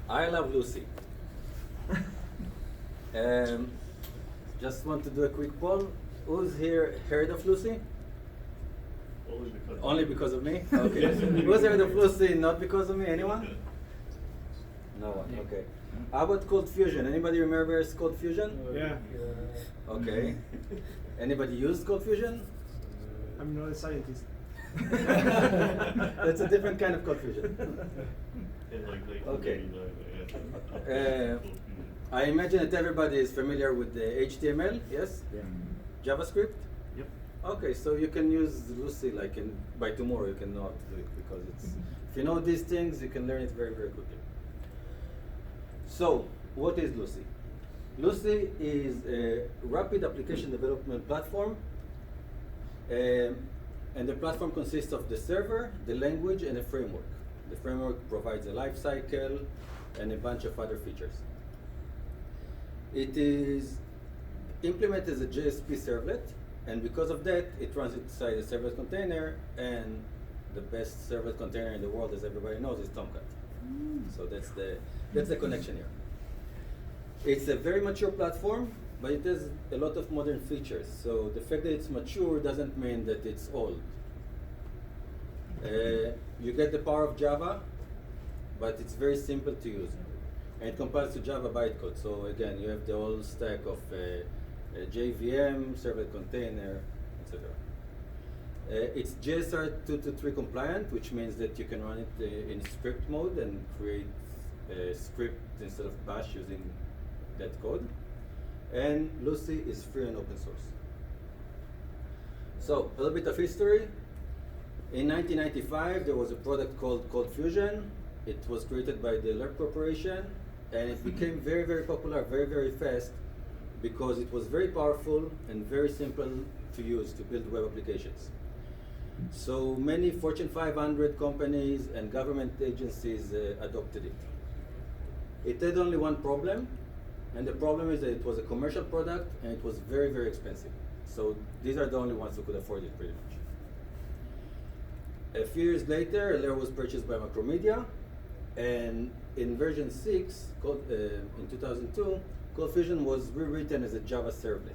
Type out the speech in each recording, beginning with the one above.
I love Lucee. Just want to do a quick poll. Who's here heard of Lucee? Only because of me? Okay. Yes. Who's heard of Lucee not because of me? Anyone? No one, okay. How about Cold Fusion? Anybody remember Cold Fusion? Yeah. Okay. Anybody used Cold Fusion? I'm not a scientist. That's a different kind of Cold Fusion. Okay. I imagine that everybody is familiar with the HTML, yes? Yeah. JavaScript? Yep. Okay, so you can use Lucee like by tomorrow you can know how to do it because if you know these things, you can learn it very, very quickly. So, what is Lucee? Lucee is a rapid application development platform, and the platform consists of the server, the language, and a framework. The framework provides a life cycle and a bunch of other features. It is implemented as a JSP servlet, and because of that, it runs inside a servlet container, and the best servlet container in the world, as everybody knows, is Tomcat. So that's the connection here. It's a very mature platform, but it has a lot of modern features. So the fact that it's mature doesn't mean that it's old. You get the power of Java, but it's very simple to use. And it compiles to Java bytecode. So again, you have the whole stack of JVM, servlet container, etc. It's JSR 223 compliant, which means that you can run it in script mode and create a script instead of bash using that code. And Lucee is free and open source. So a little bit of history. In 1995, there was a product called Cold Fusion. It was created by the Alert Corporation, and it became very, very popular, very, very fast, because it was very powerful and very simple to use to build web applications. So many Fortune 500 companies and government agencies adopted it. It had only one problem, and the problem is that it was a commercial product and it was very, very expensive. So these are the only ones who could afford it pretty much. A few years later, Alert was purchased by Macromedia, and in version 6, in 2002, Cold Fusion was rewritten as a Java servlet.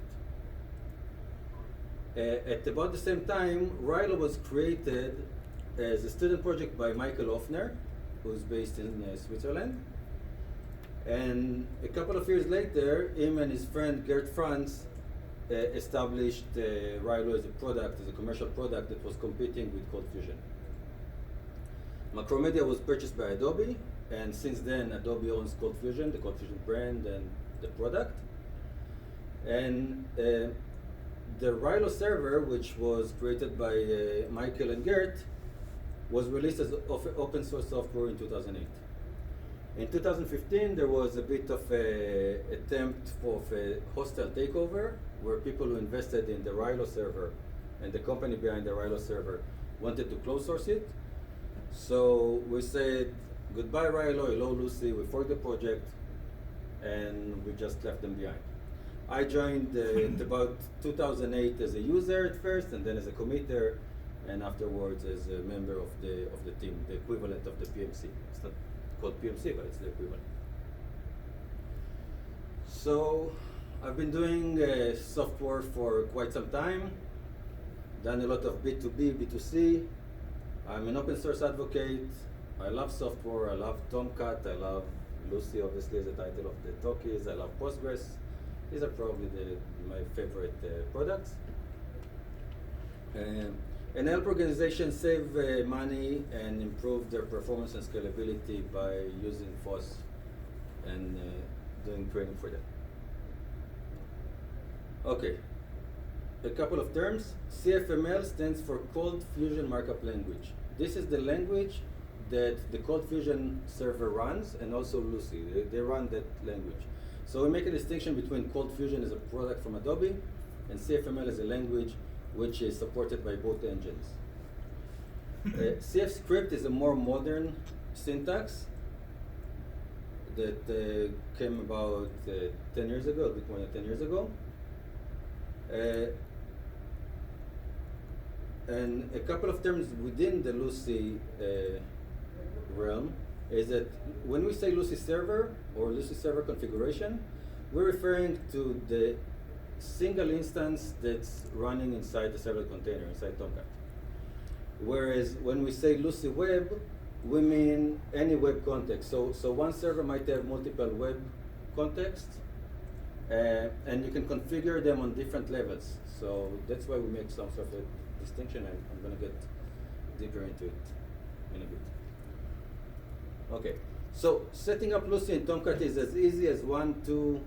At about the same time, Rilo was created as a student project by Michael Hofner, who's based in Switzerland. And a couple of years later, him and his friend Gert Franz established Rilo as a product, as a commercial product that was competing with Cold Fusion. Macromedia was purchased by Adobe, and since then Adobe owns Cold Fusion, the Cold Fusion brand and the product. And the Rilo server, which was created by Michael and Gert, was released as open source software in 2008. In 2015, there was a bit of an attempt of a hostile takeover, where people who invested in the Rilo server and the company behind the Rilo server wanted to close source it. So we said, goodbye Rilo, hello Lucee, we forked the project, and we just left them behind. I joined in about 2008 as a user at first, and then as a committer, and afterwards as a member of the team, the equivalent of the PMC. It's not called PMC, but it's the equivalent. So I've been doing software for quite some time, done a lot of B2B, B2C. I'm an open source advocate. I love software, I love Tomcat, I love Lucee, obviously, as the title of the talk is. I love Postgres. These are probably my favorite products. And help organizations save money and improve their performance and scalability by using FOSS and doing training for them. Okay, a couple of terms. CFML stands for Cold Fusion Markup Language. This is the language that the Cold Fusion server runs, and also Lucee. They run that language. So we make a distinction between Cold Fusion as a product from Adobe and CFML as a language which is supported by both engines. CF script is a more modern syntax that came about 10 years ago, a bit more than 10 years ago. And a couple of terms within the Lucee realm. is that when we say Lucee server or Lucee server configuration, we're referring to the single instance that's running inside the servlet container, inside Tomcat. Whereas when we say Lucee web, we mean any web context. So one server might have multiple web contexts, and you can configure them on different levels. So that's why we make some sort of a distinction, and I'm going to get deeper into it in a bit. Okay, so setting up Lucee in Tomcat is as easy as 1, 2,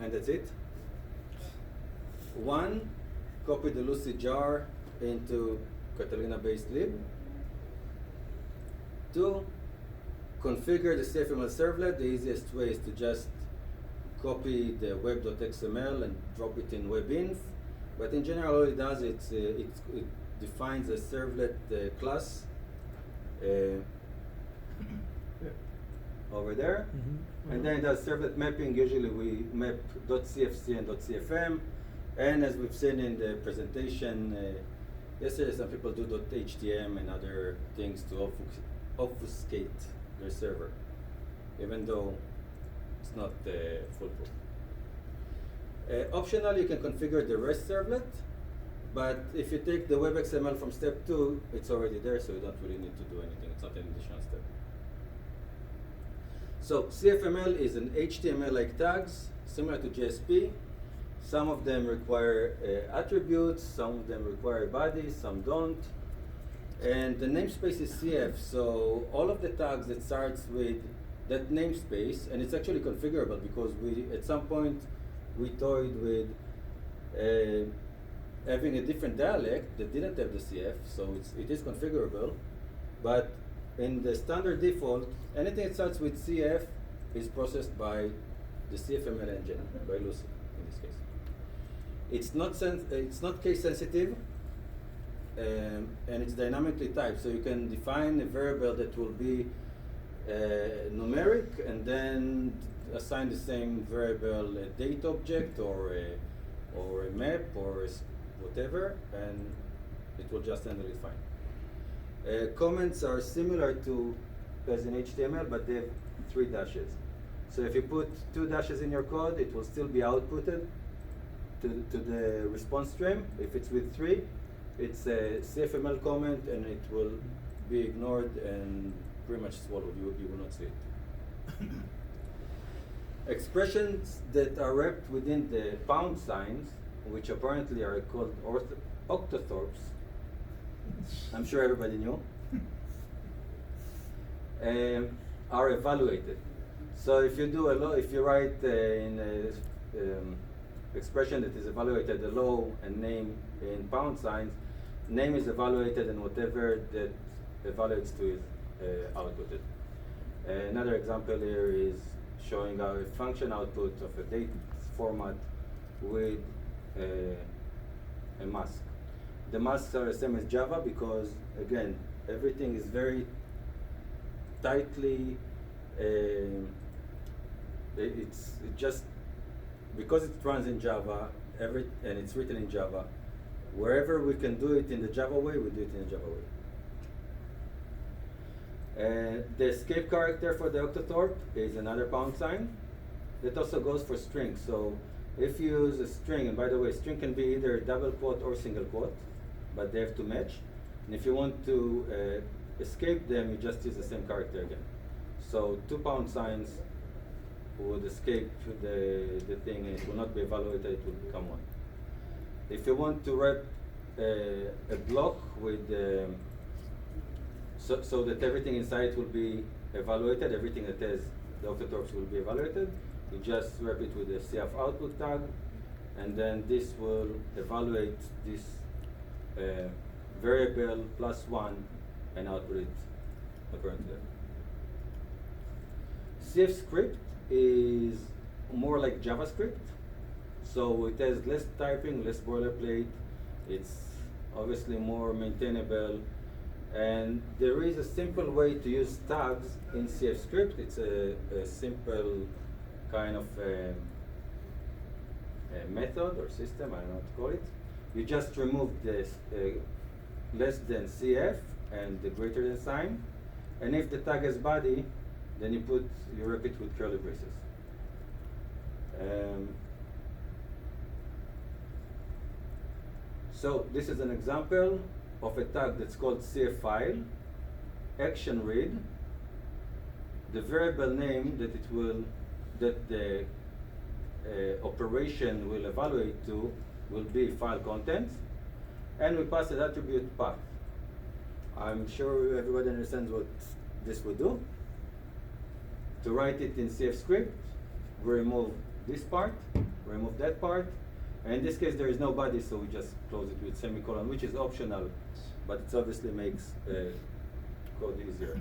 and that's it. 1, copy the Lucee jar into Catalina-based lib. 2, configure the CFML servlet. The easiest way is to just copy the web.xml and drop it in webinf. But in general, all it does is it defines a servlet class over there. And then it does servlet mapping. Usually we map .cfc and .cfm. And as we've seen in the presentation yesterday, some people do .htm and other things to obfuscate their server, even though it's not foolproof. Optional, you can configure the REST servlet, but if you take the WebXML from step 2, it's already there, so you don't really need to do anything. It's not an additional step. So CFML is an HTML-like tags, similar to JSP. Some of them require attributes, some of them require bodies, some don't. And the namespace is CF, so all of the tags that starts with that namespace, and it's actually configurable because we, at some point, we toyed with having a different dialect that didn't have the CF, so it is configurable. But in the standard default, anything that starts with CF is processed by the CFML engine, by Lucee in this case. It's not case sensitive, and it's dynamically typed, so you can define a variable that will be numeric and then assign the same variable a date object or a map or whatever, and it will just handle it fine. Comments are similar to as in HTML, but they have 3 dashes. So if you put 2 dashes in your code, it will still be outputted to the response stream. If it's with 3, it's a CFML comment, and it will be ignored and pretty much swallowed. You will not see it. Expressions that are wrapped within the pound signs, which apparently are called octothorpes, I'm sure everybody knew, are evaluated. So if you do if you write in a expression that is evaluated a low and name in pound signs, name is evaluated and whatever that evaluates to is outputted. Another example here is showing a function output of a date format with a mask. The masks are the same as Java because, again, everything is very tightly, because it runs in Java, and it's written in Java, wherever we can do it in the Java way, we do it in the Java way. The escape character for the octothorpe is another pound sign. That also goes for strings. So if you use a string, and by the way, string can be either double quote or single quote, but they have to match. And if you want to escape them, you just use the same character again. So 2 pound signs would escape the thing, and it will not be evaluated, it will become 1. If you want to wrap a block with so that everything inside will be evaluated, everything that has the octothorpes will be evaluated, you just wrap it with a CF output tag, and then this will evaluate this variable +1 and output it according to that. CF script is more like JavaScript, so it has less typing, less boilerplate. It's obviously more maintainable, and there is a simple way to use tags in CF script. It's a simple kind of a method or system, I don't know what to call it. You just remove this less than CF and the greater than sign, and if the tag has body, then you repeat with curly braces. So this is an example of a tag that's called CF file, action read, the variable name that the operation will evaluate to will be file contents, and we pass an attribute path. I'm sure everybody understands what this would do. To write it in CF script, we remove this part, remove that part, and in this case there is no body, so we just close it with semicolon, which is optional, but it obviously makes code easier.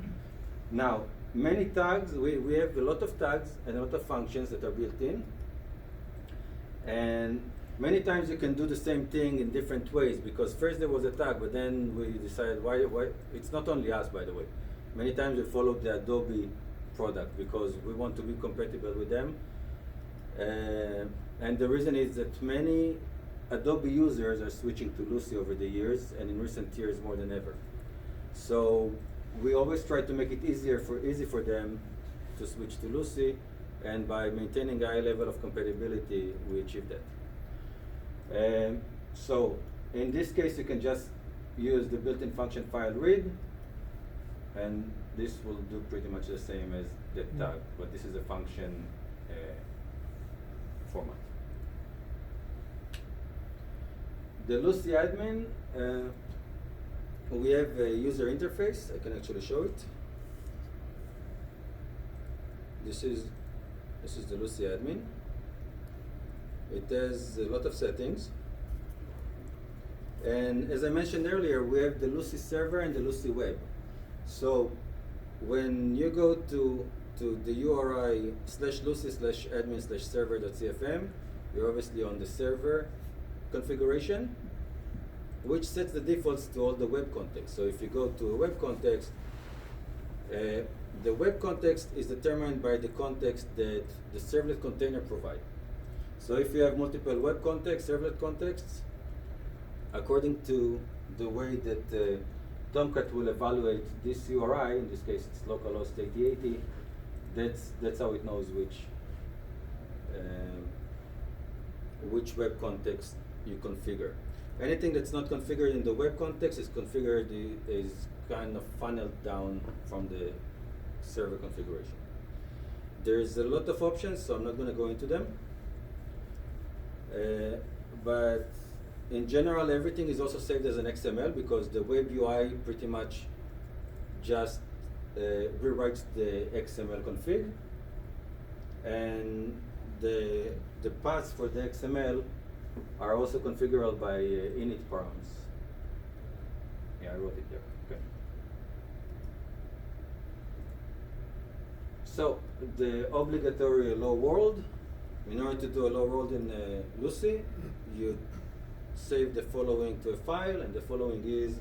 Now, many tags, we have a lot of tags and a lot of functions that are built in, and many times you can do the same thing in different ways, because first there was a tag, but then we decided why it's not only us, by the way. Many times we followed the Adobe product because we want to be compatible with them. And the reason is that many Adobe users are switching to Lucee over the years, and in recent years more than ever. So we always try to make it easy for them to switch to Lucee, and by maintaining a high level of compatibility, we achieve that. So in this case, you can just use the built-in function file read, and this will do pretty much the same as the tag, but this is a function format. The Lucee admin, we have a user interface. I can actually show it. This is the Lucee admin. It has a lot of settings. And as I mentioned earlier, we have the Lucee server and the Lucee web. So when you go to the URI /lucee/admin/server.cfm, you're obviously on the server configuration, which sets the defaults to all the web context. So if you go to a web context, the web context is determined by the context that the servlet container provides. So if you have multiple web contexts, servlet contexts, according to the way that Tomcat will evaluate this URI, in this case it's localhost 8080, that's how it knows which web context you configure. Anything that's not configured in the web context is kind of funneled down from the server configuration. There's a lot of options, so I'm not going to go into them. But in general, everything is also saved as an XML because the web UI pretty much just rewrites the XML config, and the paths for the XML are also configurable by init params. Yeah, I wrote it there. Okay. So the obligatory hello world. In order to do hello world in Lucee, you save the following to a file, and the following is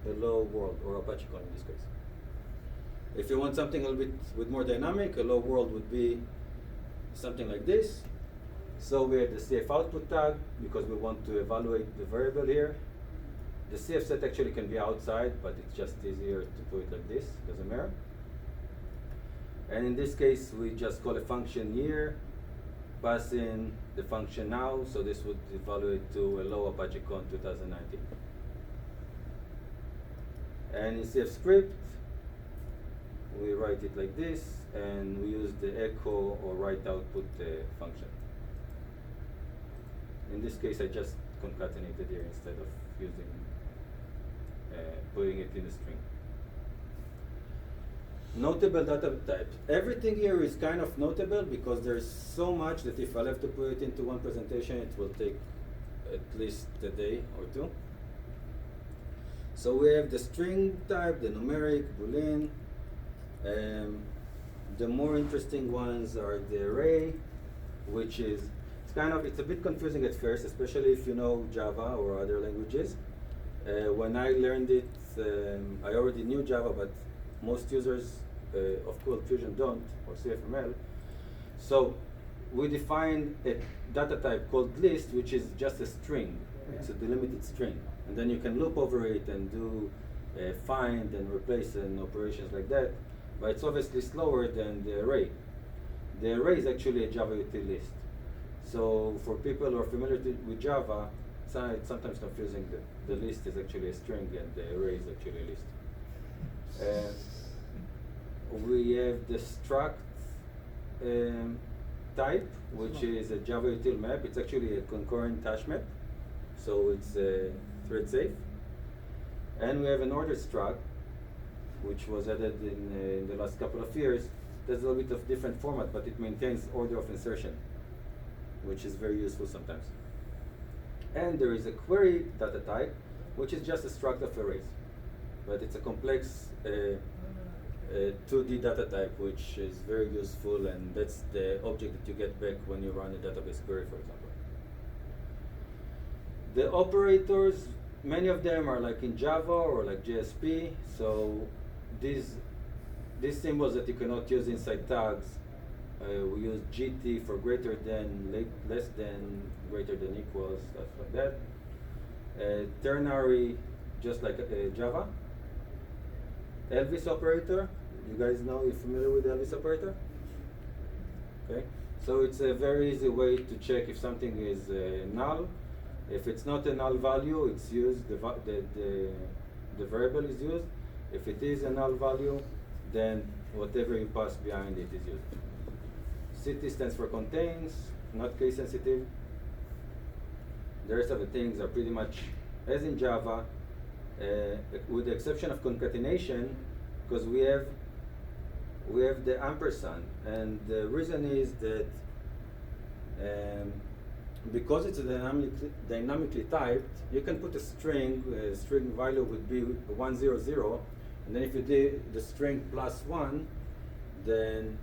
hello world, or ApacheCon in this case. If you want something a little bit with more dynamic, hello world would be something like this. So we have the CF output tag because we want to evaluate the variable here. The CF set actually can be outside, but it's just easier to put it like this, doesn't matter. And in this case, we just call a function here, pass in the function now, so this would evaluate to hello ApacheCon 2019. And in CF script, we write it like this, and we use the echo or write output function. In this case, I just concatenated here instead of using putting it in a string. Notable data types. Everything here is kind of notable because there's so much that if I'll have to put it into one presentation, it will take at least a day or two. So we have the string type, the numeric, Boolean. The more interesting ones are the array, which is, it's a bit confusing at first, especially if you know Java or other languages. When I learned it, I already knew Java, but most users of Cool Fusion don't, or CFML. So we define a data type called list, which is just a string. It's a delimited string. And then you can loop over it and do find and replace and operations like that. but it's obviously slower than the array. The array is actually a Java util list. So for people who are familiar with Java, it's sometimes confusing that the list is actually a string and the array is actually a list. We have the struct type, which is a Java util map. It's actually a concurrent hash map, so it's thread safe. And we have an order struct, which was added in the last couple of years. There's a little bit of different format, but it maintains order of insertion, which is very useful sometimes. And there is a query data type, which is just a struct of arrays, but it's a complex 2D data type, which is very useful, and that's the object that you get back when you run a database query, for example. The operators, many of them are like in Java or like JSP, so these symbols that you cannot use inside tags, we use GT for greater than, less than, greater than equals, stuff like that. Ternary, just like Java. Elvis operator, you guys know, you're familiar with the Elvis operator? Okay, so it's a very easy way to check if something is null. If it's not a null value, it's used, the variable is used. If it is a null value, then whatever you pass behind it is used. CT stands for contains, not case sensitive. The rest of the things are pretty much as in Java, with the exception of concatenation, because we have the ampersand, and the reason is that because it's dynamically typed, you can put a string value would be 100, and then if you do the string +1, then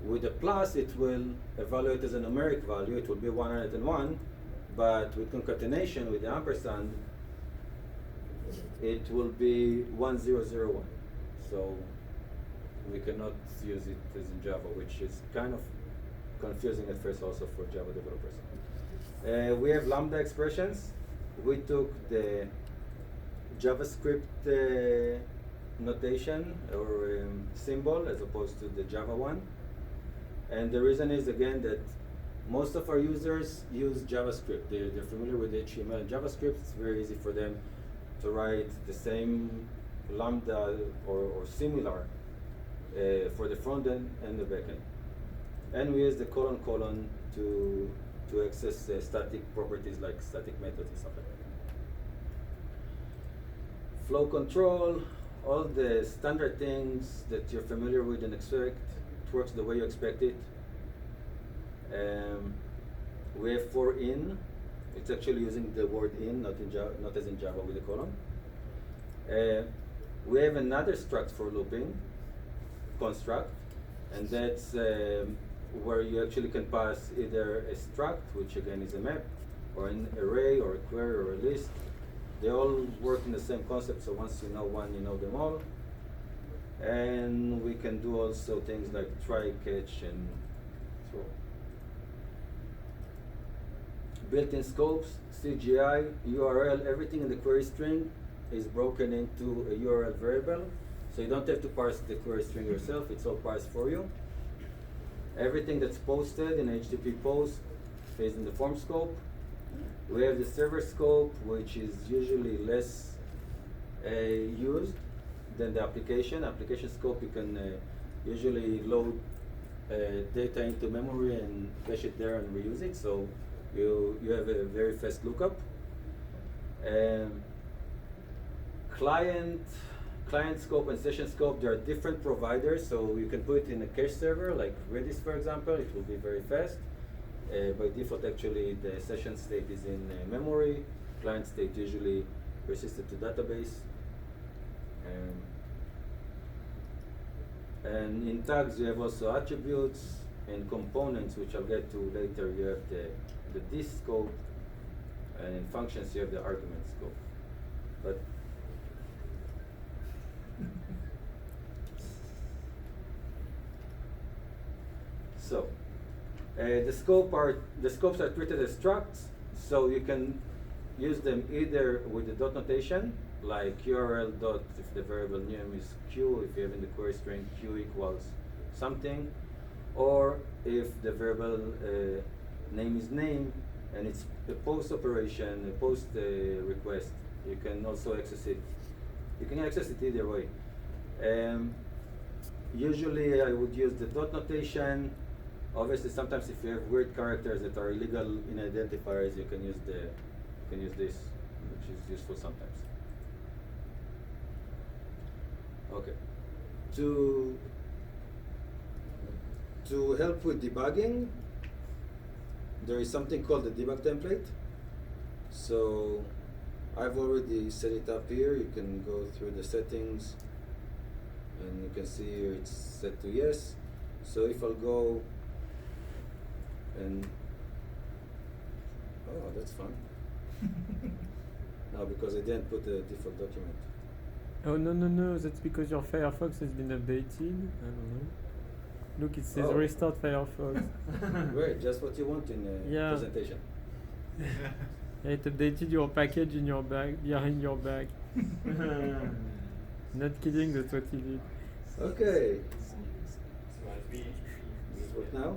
with the plus it will evaluate as a numeric value, it will be 101, but with concatenation, with the ampersand, it will be 1001. So we cannot use it as in Java, which is kind of confusing at first also for Java developers. We have lambda expressions. We took the JavaScript notation or symbol as opposed to the Java one. And the reason is, again, that most of our users use JavaScript. They're familiar with HTML and JavaScript. It's very easy for them to write the same lambda or similar for the front end and the back end. And we use the : to access static properties like static methods and stuff like that. Flow control, all the standard things that you're familiar with and expect. It works the way you expect it. We have for in. It's actually using the word in, not as in Java with a colon. We have another struct for looping, construct, and that's where you actually can pass either a struct, which again is a map, or an array, or a query, or a list. They all work in the same concept, so once you know one, you know them all. And we can do also things like try, catch, and throw. Built-in scopes, CGI, URL, everything in the query string is broken into a URL variable. So you don't have to parse the query string yourself, it's all parsed for you. Everything that's posted in HTTP post is in the form scope. We have the server scope, which is usually less used than the application. Application scope, you can usually load data into memory and cache it there and reuse it. So you have a very fast lookup. Client scope and session scope, there are different providers, so you can put it in a cache server, like Redis, for example. It will be very fast. By default, actually, the session state is in memory. Client state usually persisted to database. And in tags, you have also attributes and components, which I'll get to later. You have the this scope, and in functions, you have the argument scope. But so the scopes are treated as structs, so you can use them either with the dot notation like URL dot, if the variable name is Q, if you have in the query string Q equals something, or if the variable name is name, and it's a post operation, a post request, you can also access it. You can access it either way. Usually I would use the dot notation. Obviously, sometimes if you have weird characters that are illegal in identifiers, you can use this, which is useful sometimes. Okay. To help with debugging, there is something called the debug template. So I've already set it up here. You can go through the settings, and you can see here it's set to yes. So if I'll go and oh, that's fun. No, because I didn't put the default document. Oh no, that's because your Firefox has been updated. I don't know. Look, it says restart Firefox. Great, just what you want in a presentation. It updated your package in your bag, behind your back. Not kidding, that's what he did. Okay. Does it work now?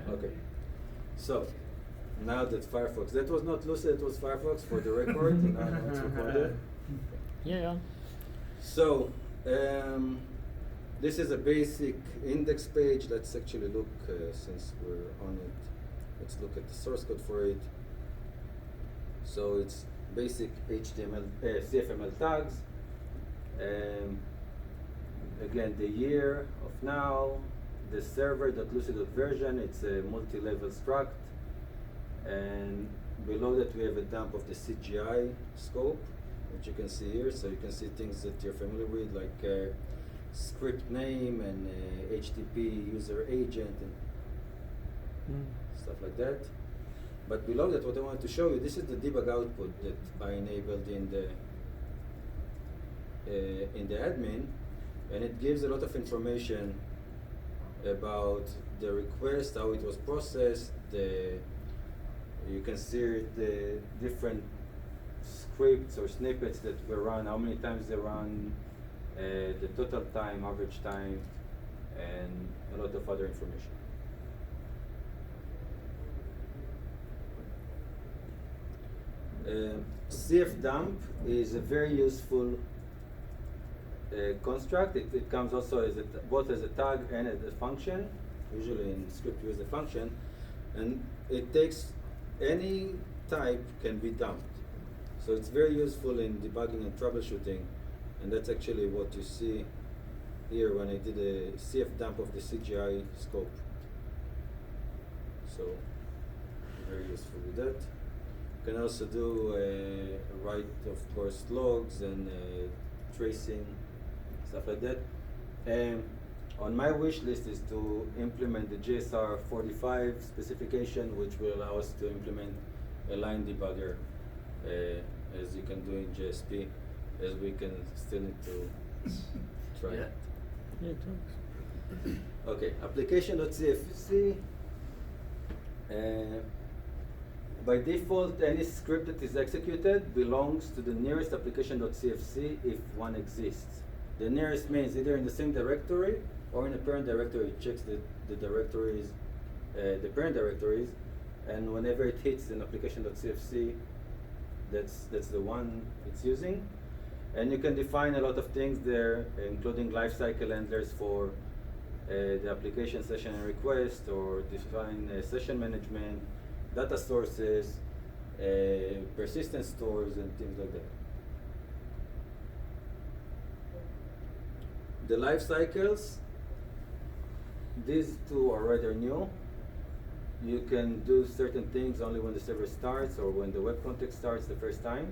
Okay. So, now that Firefox, that was not Lucee, it was Firefox for the record, and now it's recorded. Yeah. So, this is a basic index page. Let's actually look, since we're on it, let's look at the source code for it. So it's basic HTML, CFML tags. Again, the year of now, the server.lucee.version, it's a multi-level struct. And below that we have a dump of the CGI scope, which you can see here. So you can see things that you're familiar with, like script name and HTTP user agent and stuff like that. But below that, what I wanted to show you, this is the debug output that I enabled in the admin, and it gives a lot of information about the request, how it was processed. You can see the different scripts or snippets that were run, how many times they run, the total time, average time, and a lot of other information. CFDump is a very useful construct. It comes also as both as a tag and as a function. Usually in script we use a function, and it takes any type can be dumped. So it's very useful in debugging and troubleshooting, and that's actually what you see here when I did a CFDump of the CGI scope. So very useful with that. You can also do write, of course, logs and tracing, stuff like that. On my wish list is to implement the GSR 45 specification, which will allow us to implement a line debugger, as you can do in JSP, as we can still need to try it. Yeah, it works. Okay, application.cfc. By default, any script that is executed belongs to the nearest application.cfc if one exists. The nearest means either in the same directory or in a parent directory. It checks the directories, the parent directories, and whenever it hits an application.cfc, that's the one it's using. And you can define a lot of things there, including lifecycle handlers for the application session and request, or define session management, data sources, persistent stores, and things like that. The life cycles, these two are rather new. You can do certain things only when the server starts or when the web context starts the first time.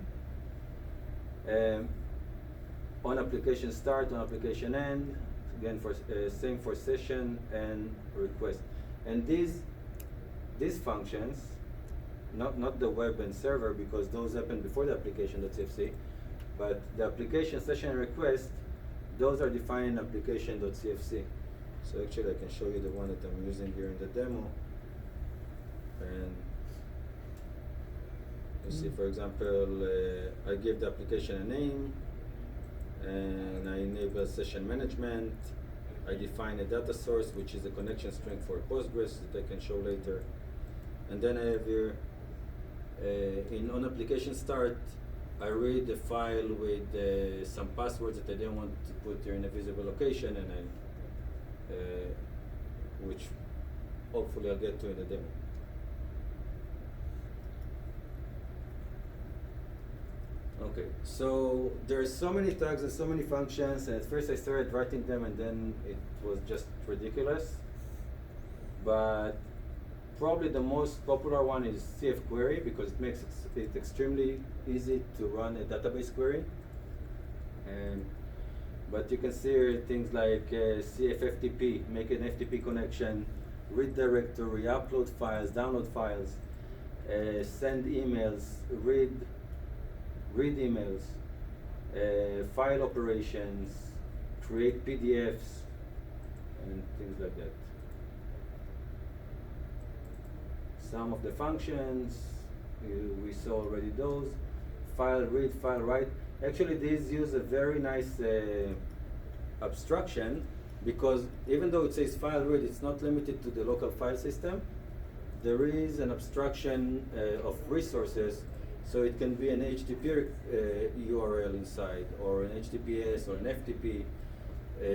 On application start, on application end, again for same for session and request. And these functions, not the web and server, because those happen before the application.cfc, but the application session and request, those are defined in application.cfc. So actually I can show you the one that I'm using here in the demo. And you see, for example, I give the application a name, and I enable session management. I define a data source, which is a connection string for Postgres that I can show later. And then I have here, on application start, I read the file with some passwords that I didn't want to put here in a visible location, and which hopefully I'll get to in the demo. Okay, so there's so many tags and so many functions, and at first I started writing them, and then it was just ridiculous. But probably the most popular one is CF query, because it makes it extremely easy to run a database query. But you can see here things like CFFTP, make an FTP connection, read directory, upload files, download files, send emails, read emails, file operations, create PDFs, and things like that. Some of the functions, we saw already those. File read, file write. Actually, these use a very nice abstraction, because even though it says file read, it's not limited to the local file system. There is an abstraction of resources, so it can be an HTTP URL inside, or an HTTPS, or an FTP,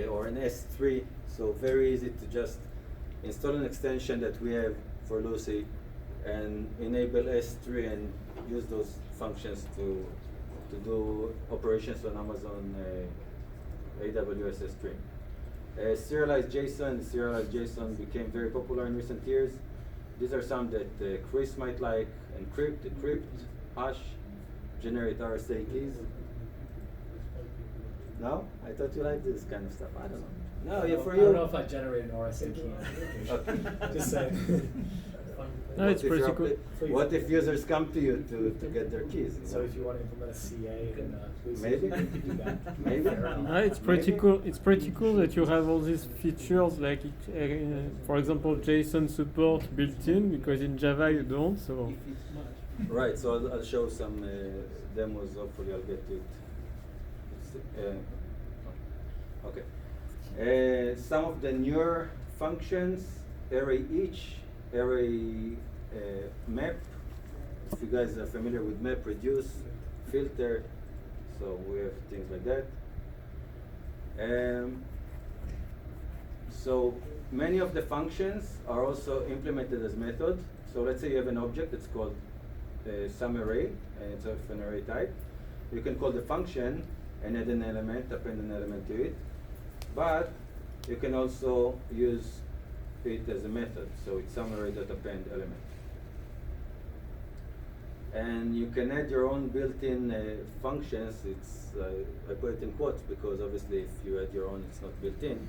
or an S3. So very easy to just install an extension that we have for Lucee and enable S3 and use those functions to do operations on Amazon AWS S3. Serialized JSON became very popular in recent years. These are some that Chris might like: encrypt, decrypt, hash, generate RSA keys. No? I thought you liked this kind of stuff. I don't know. No, yeah, for you. I don't know if I generate an RSA key. Okay. Just saying. No, it's pretty cool. What if users come to you to get their keys? So if you want to implement a CA in Lucee, Maybe. you could do that. Maybe. Fair enough. No, it's pretty Maybe. cool. It's pretty cool that you have all these features, like for example, JSON support built in, because in Java you don't. So Right. So I'll show some demos. Hopefully, I'll get to it. Okay. Some of the newer functions: array each, array map. If you guys are familiar with map, reduce, filter, so we have things like that. So many of the functions are also implemented as method. So let's say you have an object that's called some array, and it's of an array type. You can call the function and add an element, append an element to it. But you can also use it as a method. So it's some array.append element. And you can add your own built-in functions. It's I put it in quotes because obviously if you add your own, it's not built-in.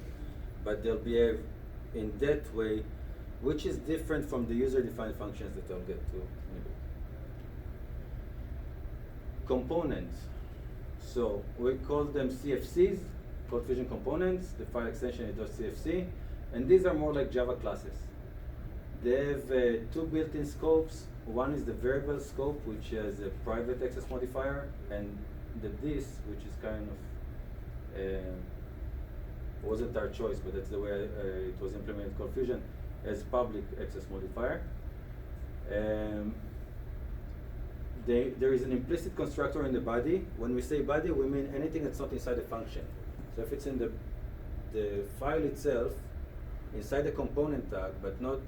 But they'll behave in that way, which is different from the user-defined functions that I'll get to maybe. Components. So we call them CFCs, Code Fusion Components. The file extension is .cfc, and these are more like Java classes. They have two built-in scopes. One is the variable scope, which has a private access modifier, and the this, which is kind of wasn't our choice, but that's the way it was implemented in Code Fusion, as public access modifier. There is an implicit constructor in the body. When we say body, we mean anything that's not inside the function. So if it's in the file itself, inside the component tag, but not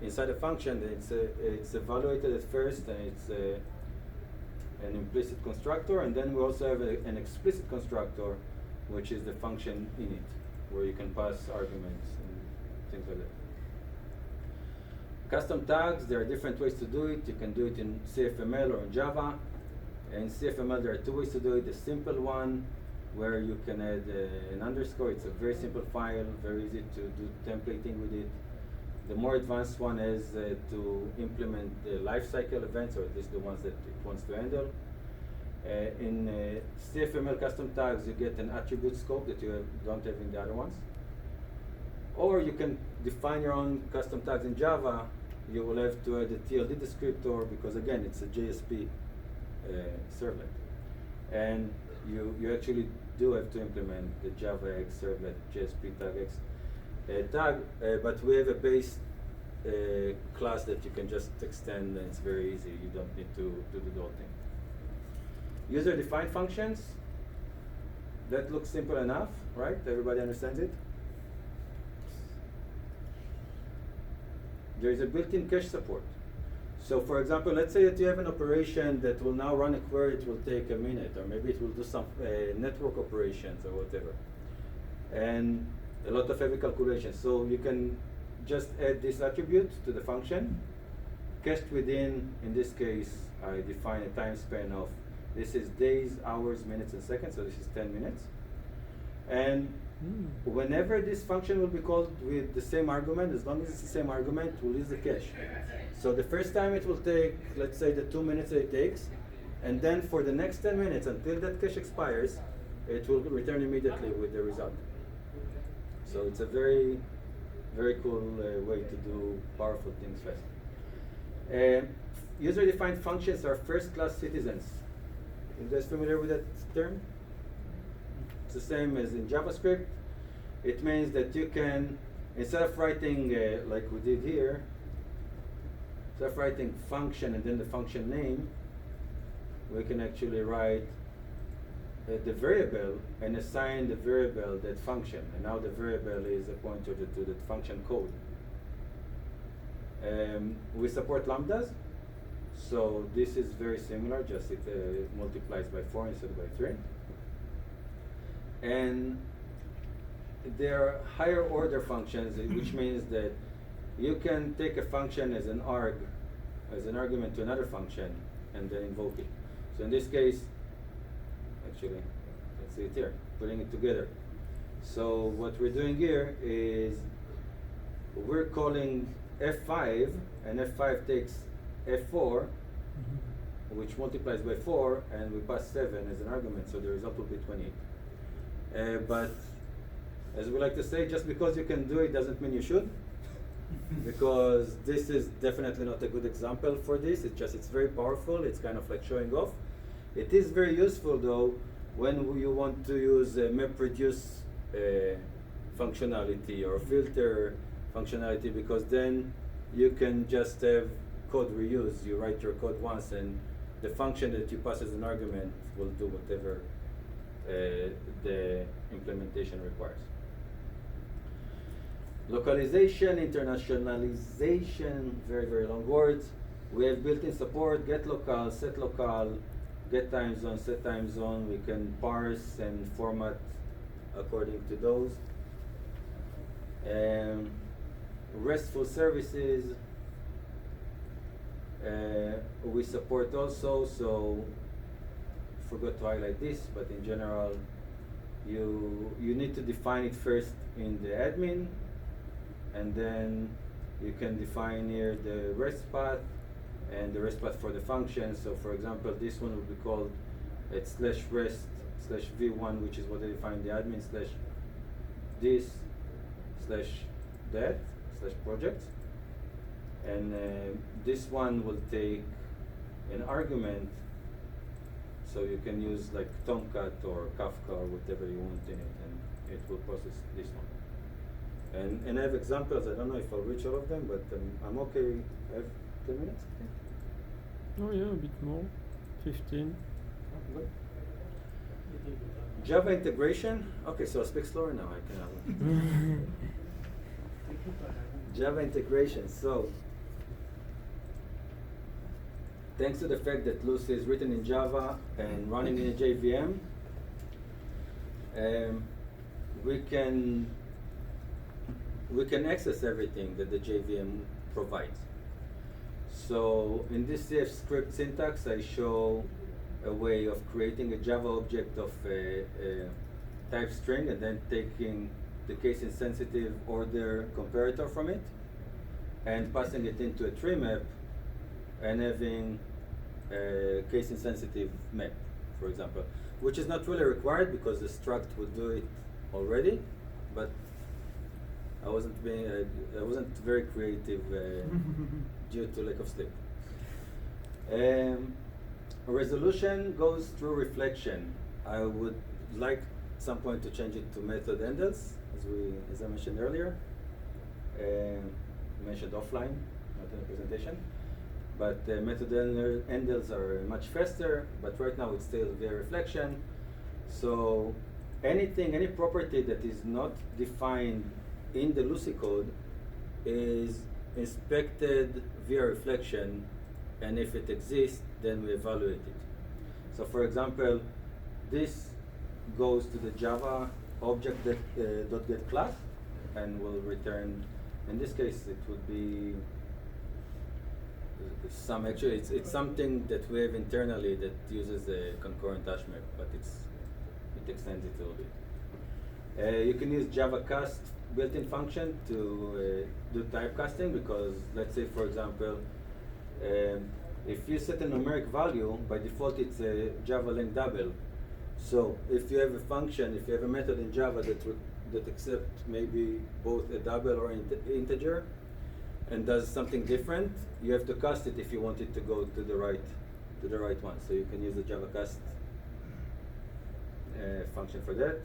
inside the function, then it's evaluated at first, and it's an implicit constructor, and then we also have an explicit constructor, which is the function init, where you can pass arguments and things like that. Custom tags, there are different ways to do it. You can do it in CFML or in Java. In CFML, there are two ways to do it. The simple one, where you can add an underscore. It's a very simple file, very easy to do templating with it. The more advanced one is to implement the lifecycle events, or at least the ones that it wants to handle. In CFML custom tags, you get an attribute scope that you don't have in the other ones. Or you can define your own custom tags in Java you will have to add a TLD descriptor because again it's a JSP servlet, and you actually do have to implement the Java X servlet JSP tag X tag, but we have a base class that you can just extend, and it's very easy. You don't need to do the whole thing. User-defined functions. That looks simple enough, right? Everybody understands it? There is a built-in cache support. So for example, let's say that you have an operation that will now run a query, it will take a minute, or maybe it will do some network operations or whatever. And a lot of heavy calculations. So you can just add this attribute to the function, cached within, in this case, I define a time span of, this is days, hours, minutes, and seconds, so this is 10 minutes. And whenever this function will be called with the same argument, as long as it's the same argument, we'll use the cache. So the first time it will take, let's say, the 2 minutes that it takes, and then for the next 10 minutes until that cache expires, it will return immediately with the result. So it's a very, very cool way to do powerful things fast. User-defined functions are first-class citizens. You guys familiar with that term? It's the same as in JavaScript. It means that you can, instead of writing like we did here, instead of writing function and then the function name, we can actually write the variable and assign the variable that function. And now the variable is a pointer to the function code. We support lambdas. So this is very similar, just it multiplies by 4 instead of by 3. And there are higher order functions, which means that you can take a function as an argument to another function, and then invoke it. So in this case, actually, let's see it here, putting it together. So what we're doing here is we're calling F5, and F5 takes F4, which multiplies by 4, and we pass 7 as an argument, so the result will be 28. But as we like to say, just because you can do it doesn't mean you should, because this is definitely not a good example for this. It's very powerful. It's kind of like showing off. It is very useful though when you want to use MapReduce functionality or filter functionality, because then you can just have code reuse. You write your code once, and the function that you pass as an argument will do whatever the implementation requires. Localization, internationalization, very, very long words. We have built-in support, get local, set local, get time zone, set time zone. We can parse and format according to those. RESTful services, we support also, so forgot to highlight this, but in general, you need to define it first in the admin, and then you can define here the REST path and the REST path for the function. So for example, this one will be called at /rest/v1, which is what I define in the admin, /this/that/project. And this one will take an argument, so you can use like Tomcat or Kafka or whatever you want in it, and it will process this one. And I have examples. I don't know if I'll reach all of them, but I'm okay. I have 10 minutes. Oh yeah, a bit more. 15. Good. Java integration. Okay, so I'll speak slower now. I can. Java integration. So, thanks to the fact that Lucee is written in Java and running in a JVM, we can access everything that the JVM provides. So in this CF script syntax, I show a way of creating a Java object of a type string and then taking the case-insensitive order comparator from it and passing it into a tree map and having a case-insensitive map, for example, which is not really required because the struct would do it already, but I wasn't very creative due to lack of sleep. Resolution goes through reflection. I would like at some point to change it to method handles, as I mentioned earlier. Mentioned offline, not in the presentation. But method handles are much faster, but right now it's still via reflection. So any property that is not defined in the Lucee code is inspected via reflection, and if it exists, then we evaluate it. So for example, this goes to the Java object dot get class and will return, in this case it would be it's something that we have internally that uses a concurrent hash map, but it extends it a little bit. You can use Java cast built-in function to do typecasting, because let's say for example if you set a numeric value, by default it's a Java length double. So if you have a function, if you have a method in Java that accepts maybe both a double or integer and does something different, you have to cast it if you want it to go to the right one. So you can use the Java cast function for that.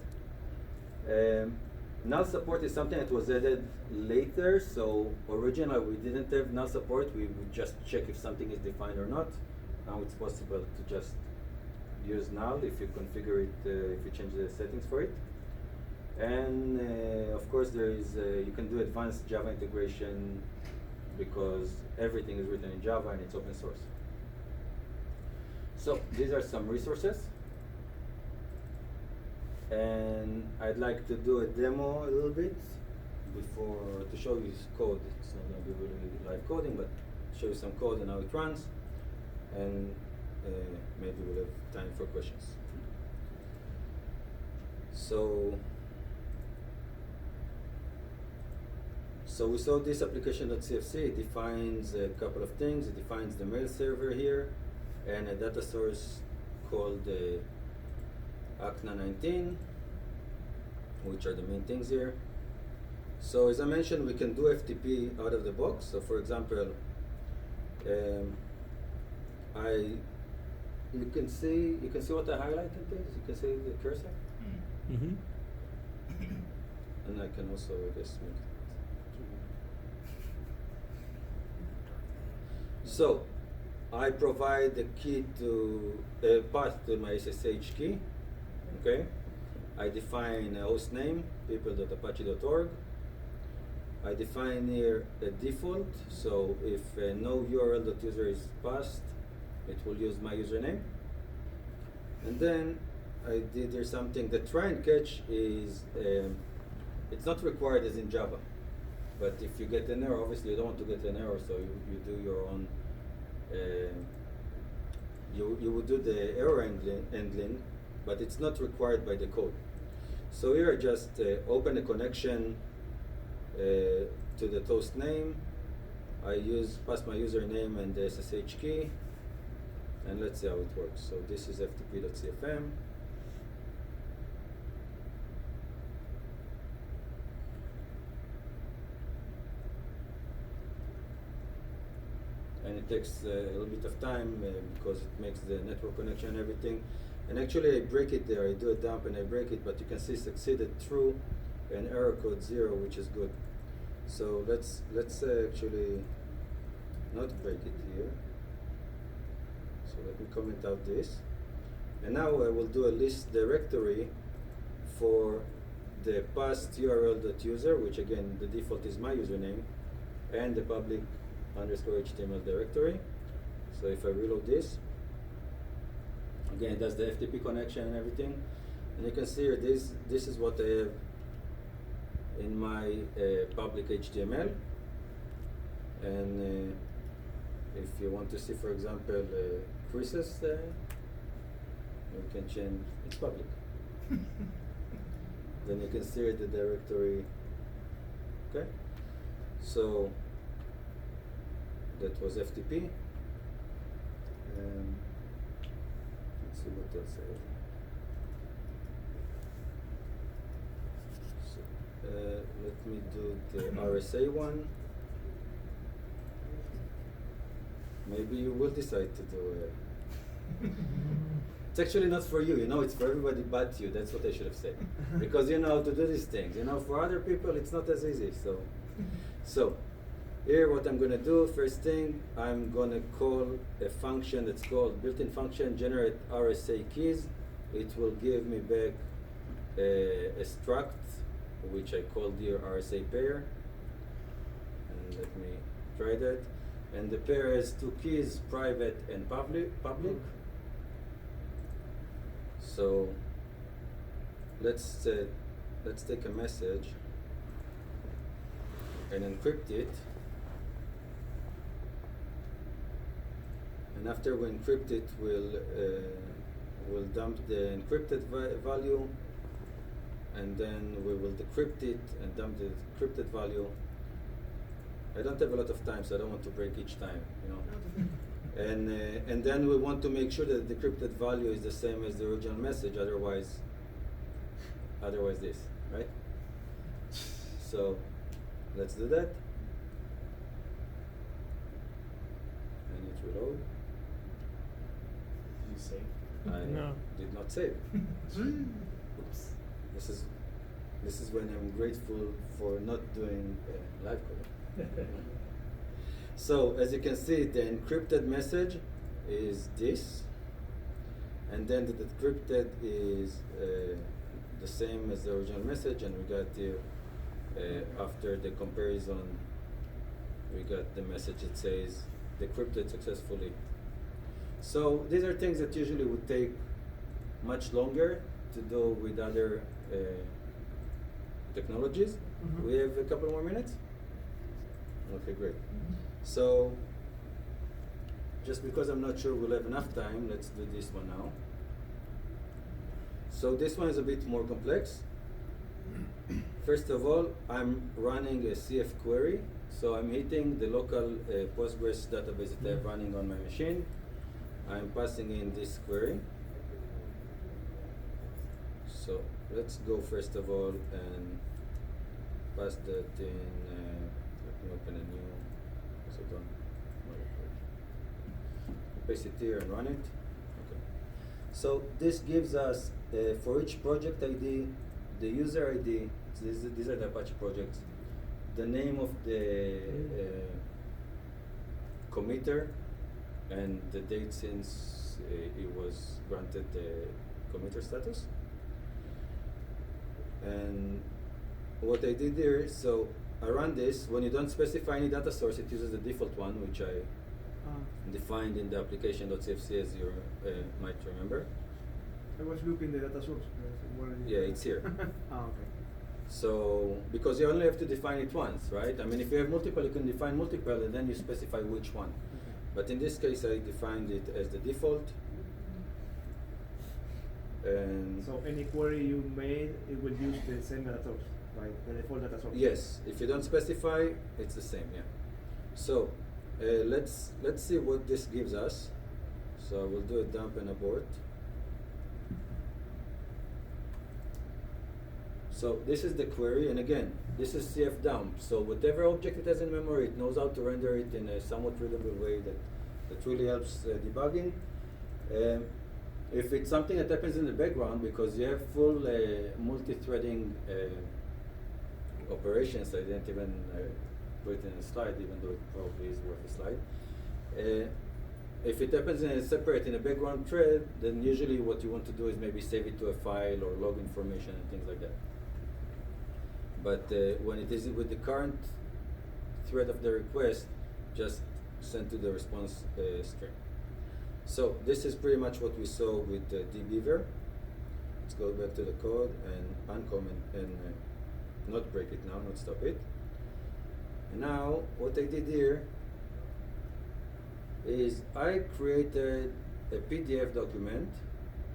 Null support is something that was added later. So originally we didn't have null support. We would just check if something is defined or not. Now it's possible to just use null if you configure it, if you change the settings for it. And of course there is you can do advanced Java integration, because everything is written in Java and it's open source. So these are some resources, and I'd like to do a demo a little bit before to show you code. It's not going to be really live coding, but show you some code and how it runs, and maybe we'll have time for questions. So we saw this application.cfc. It defines a couple of things. It defines the mail server here and a data source called ACNA 19, which are the main things here. So as I mentioned, we can do FTP out of the box. So for example, you can see what I highlighted there. You can see the cursor. Mm-hmm. And I can also, I guess, make it. So I provide the key to a path to my SSH key. Okay. I define a host name, people.apache.org. I define here a default. So if no URL.user is passed, it will use my username. And then I did there something. The try and catch is it's not required as in Java, but if you get an error, obviously you don't want to get an error, so you do your own. You would do the error handling, but it's not required by the code. So here I just open a connection to the toast name. I pass my username and the SSH key, and let's see how it works. So this is ftp.cfm. And it takes a little bit of time because it makes the network connection and everything. And actually I break it there. I do a dump and I break it, but you can see succeeded through an error code 0, which is good. So let's actually not break it here. So let me comment out this. And now I will do a list directory for the past URL.user, which again the default is my username, and the public _HTML directory. So if I reload this, again it does the FTP connection and everything, and you can see here this is what I have in my public HTML. And if you want to see, for example, Chris's, you can change, it's public. Then you can see the directory. Okay, so that was FTP. Let's see what else I have. So let me do the RSA one. Maybe you will decide to do it. It's actually not for you, it's for everybody but you. That's what I should have said. Because you know how to do these things. For other people it's not as easy. So here what I'm gonna do, first thing, I'm gonna call a function that's called built-in function generate RSA keys. It will give me back a struct which I called here RSA pair. And let me try that. And the pair has two keys, private and public. So let's take a message and encrypt it. And after we encrypt it, we'll dump the encrypted value, and then we will decrypt it and dump the encrypted value. I don't have a lot of time, so I don't want to break each time, And then we want to make sure that the decrypted value is the same as the original message. Otherwise this, right? So let's do that. And it will load. Did you save? I No. did not save. Oops. This is when I'm grateful for not doing live coding. So as you can see, the encrypted message is this, and then the decrypted is the same as the original message, and we got here after the comparison, we got the message that says decrypted successfully. So these are things that usually would take much longer to do with other technologies. Mm-hmm. We have a couple more minutes? Okay, great. So, just because I'm not sure we'll have enough time, let's do this one now. So this one is a bit more complex. First of all, I'm running a CF query. So I'm hitting the local Postgres database that I have running on my machine. I'm passing in this query. So let's go first of all and pass that in. Let me open a new. So don't paste it here and run it. Okay. So this gives us for each project ID, the user ID. These are the Apache projects. The name of the committer and the date since it was granted the committer status. And what I did there, so I run this. When you don't specify any data source, it uses the default one, which I defined in the application.cfc, as you might remember. I was looping the data source. Yeah, it's here. Okay. So, because you only have to define it once, right? I mean, if you have multiple, you can define multiple, and then you specify which one. Okay. But in this case, I defined it as the default. And So any query you made, it will use the same data source, right? The default data source. yes, if you don't specify, it's the same, yeah. So let's see what this gives us. So I will do a dump and abort. So this is the query, and again, this is CF dump. So whatever object it has in memory, it knows how to render it in a somewhat readable way that really helps debugging. If it's something that happens in the background, because you have full multi-threading operations, I didn't even put it in a slide, even though it probably is worth a slide. If it happens in a background thread, then usually what you want to do is maybe save it to a file or log information and things like that. But when it is with the current thread of the request, just send to the response string. So this is pretty much what we saw with dbeaver. Let's go back to the code and uncomment and not break it now, not stop it. And now what I did here is I created a PDF document.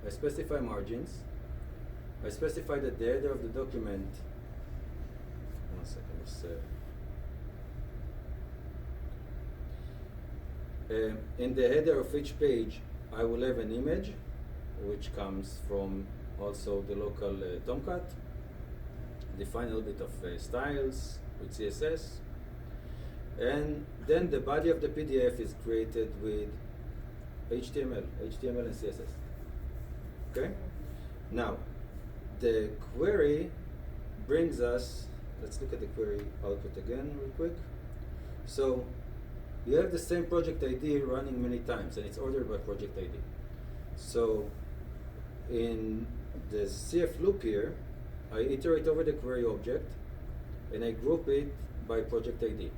I specify margins. I specify that the header of the document. One second, let's in the header of each page, I will have an image, which comes from also the local Tomcat. define a little bit of styles with CSS, and then the body of the PDF is created with HTML and CSS. Okay? Now, the query brings us, let's look at the query output again real quick. So, you have the same project ID running many times, and it's ordered by project ID. So, in the CF loop here, I iterate over the query object, and I group it by project ID.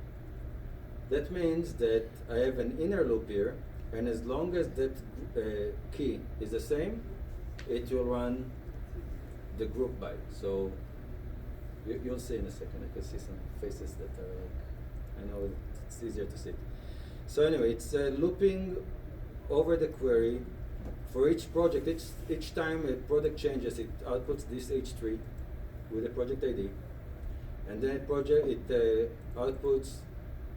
That means that I have an inner loop here, and as long as that key is the same, it will run the group by. So you'll see in a second. I can see some faces that are like, I know it's easier to see. So anyway, it's looping over the query for each project. Each time a product changes, it outputs this H3 with the project ID, and then it outputs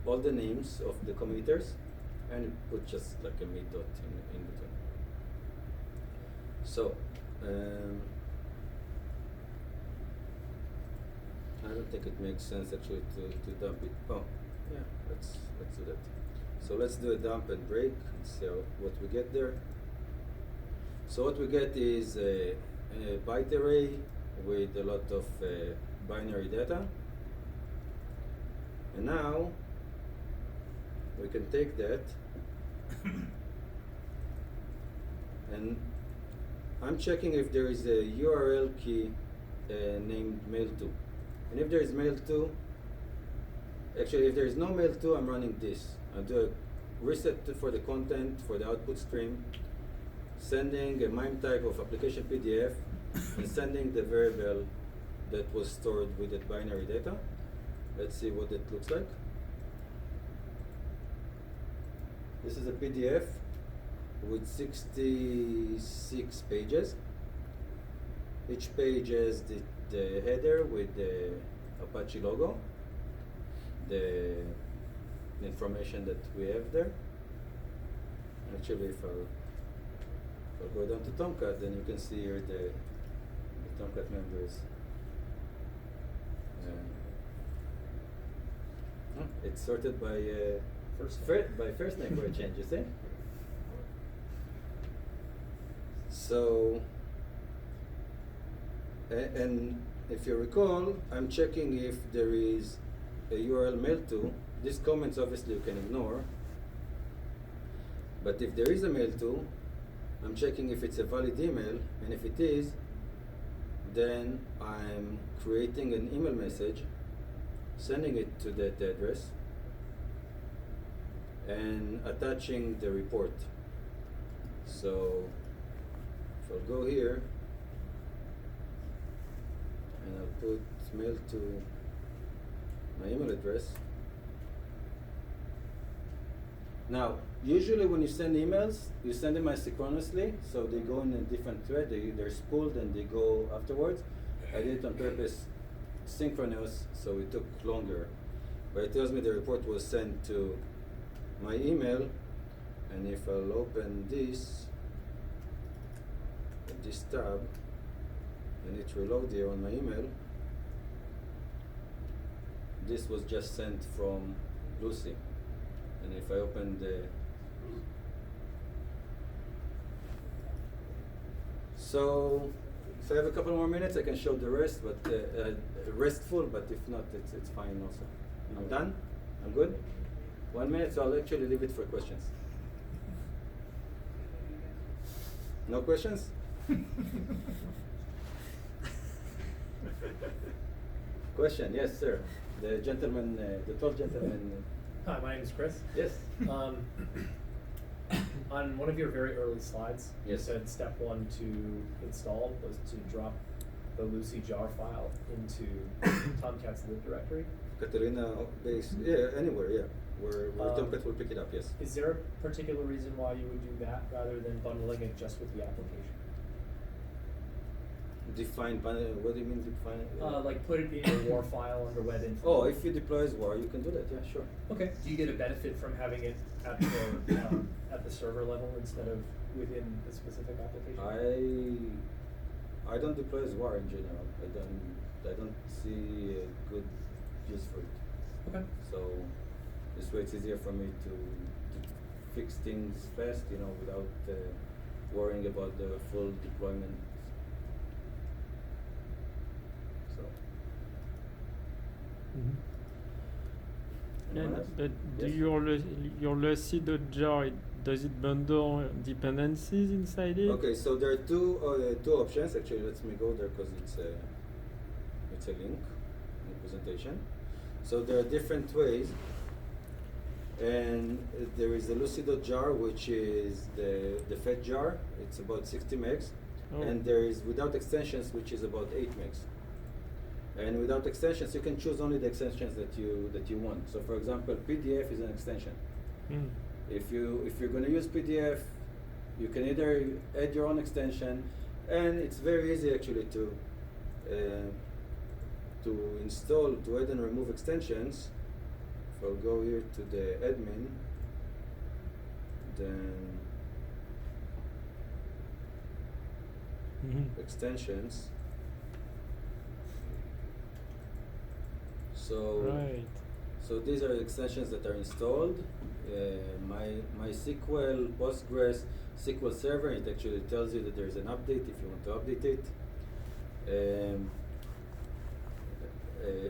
all the names of the committers, and it puts just like a mid dot in between. So I don't think it makes sense actually to dump it. Oh, yeah, let's do that. So let's do a dump and break and see what we get there. So what we get is a byte array with a lot of binary data. And now we can take that and I'm checking if there is a URL key named mail2. And if there is mail2, actually if there is no mail2, I'm running this. I do a reset for the content for the output stream, sending a MIME type of application PDF, and sending the variable that was stored with that binary data. Let's see what it looks like. This is a PDF with 66 pages. Each page has the header with the Apache logo, the information that we have there. Actually, if I'll go down to Tomcat, then you can see here the Tomcat members. It's sorted by first name for a change, you see? So, and if you recall, I'm checking if there is a URL mail2. These comments obviously you can ignore. But if there is a mail2, I'm checking if it's a valid email, and if it is, then I'm creating an email message, sending it to that address, and attaching the report. So if I'll go here, and I'll put mail to my email address. Now, usually when you send emails, you send them asynchronously, so they go in a different thread, they're spooled and they go afterwards. I did it on purpose synchronous, so it took longer. But it tells me the report was sent to my email, and if I'll open this tab, and it reload here on my email, this was just sent from Lucee. And if I open so if I have a couple more minutes, I can show the rest, but restful. But if not, it's fine also. I'm done. I'm good. 1 minute, so I'll actually leave it for questions. No questions? Question? Yes, sir. The gentleman, the tall gentleman. Hi, my name is Chris. Yes. On one of your very early slides, you Yes. said step 1 to install was to drop the Lucee jar file into Tomcat's lib directory. Catalina base, yeah, anywhere, yeah. Where Tomcat will pick it up, yes. Is there a particular reason why you would do that rather than bundling it just with the application? Define, what do you mean define? Like put it in your WAR file under web info. Oh, if you deploy as WAR, you can do that, yeah, sure. Okay. Do you get a benefit from having it at the server level instead of within the specific application? I don't deploy as WAR in general. I don't see a good use for it. Okay. So this way it's easier for me to fix things fast, without worrying about the full deployment. So. Anyone else? But do Yes? your Lucee.jar, does it bundle dependencies inside it? Okay, so there are two options. Actually, let me go there because it's a link in the presentation. So there are different ways, and there is the Lucee.jar, which is the fat jar. It's about 60 megs, Oh. and there is without extensions, which is about 8 megs. And without extensions, you can choose only the extensions that you want. So, for example, PDF is an extension. Mm. If you're going to use PDF, you can either add your own extension, and it's very easy actually to install, to add and remove extensions. If I'll go here to the admin, then Mhm. extensions. So Right. So these are extensions that are installed. MySQL, Postgres, SQL Server, it actually tells you that there's an update if you want to update it.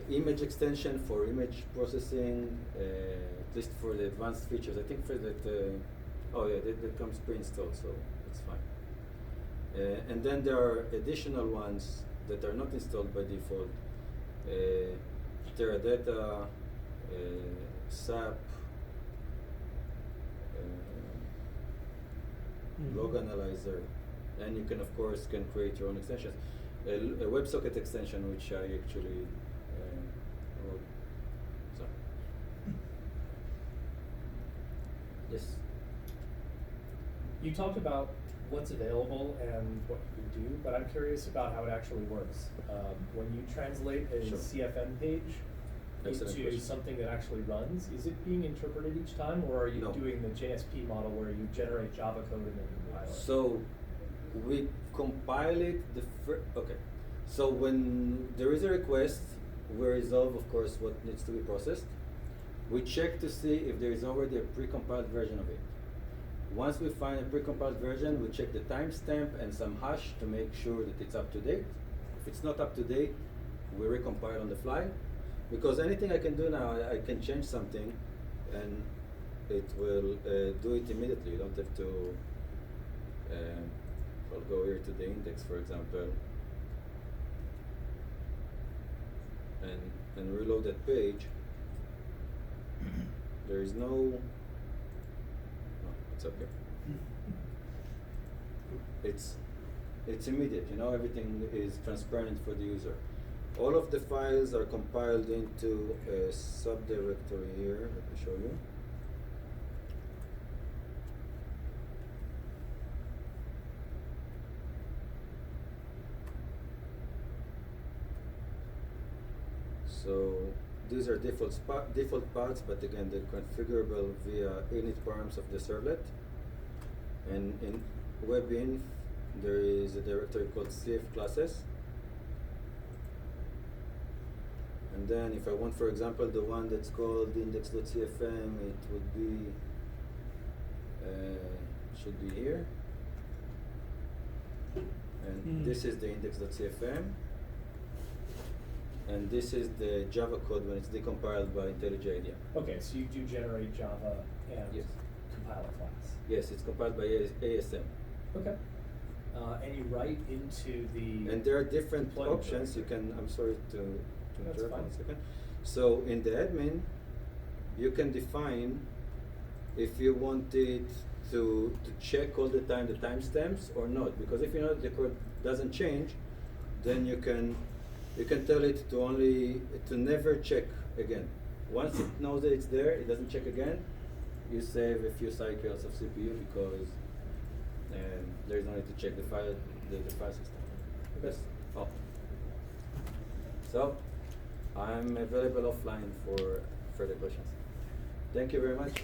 Image extension for image processing, at least for the advanced features. I think for that, that comes pre-installed, so it's fine. And then there are additional ones that are not installed by default. Teradata, SAP, Log Analyzer, and you can of course create your own extensions. A WebSocket extension, which I actually wrote. So. Yes. You talked about what's available and what you can do, but I'm curious about how it actually works. When you translate a Sure. CFN page Excellent into question. something that actually runs, is it being interpreted each time, or are you No. doing the JSP model where you generate Java code and then compile it? So we compile it okay. So when there is a request, we resolve of course what needs to be processed. We check to see if there is already a pre-compiled version of it. Once we find a pre-compiled version, we check the timestamp and some hash to make sure that it's up to date. If it's not up to date, we recompile on the fly. Because anything I can do now, I can change something and it will do it immediately. You don't have to, I'll go here to the index, for example, and reload that page. There is no, it's okay. It's immediate, everything is transparent for the user. All of the files are compiled into a subdirectory here. Let me show you. So these are default paths, but again, they're configurable via init params of the servlet. And in webinf, there is a directory called CF classes. And then if I want, for example, the one that's called index.cfm, it would be, should be here. And this is the index.cfm. And this is the Java code when it's decompiled by IntelliJ IDEA. Okay, so you do generate Java and Yes. compile a class. Yes, it's compiled by ASM. Okay. And you write into the And there are different deployment options. You directory. can, I'm sorry to That's interrupt fine. 1 second. So in the admin, you can define if you want it to check all the time the timestamps or not. Because if you know the code doesn't change, then you can tell it to never check again. Once it knows that it's there, it doesn't check again. You save a few cycles of CPU because there is no need to check the file system. That's all. So I'm available offline for further questions. Thank you very much.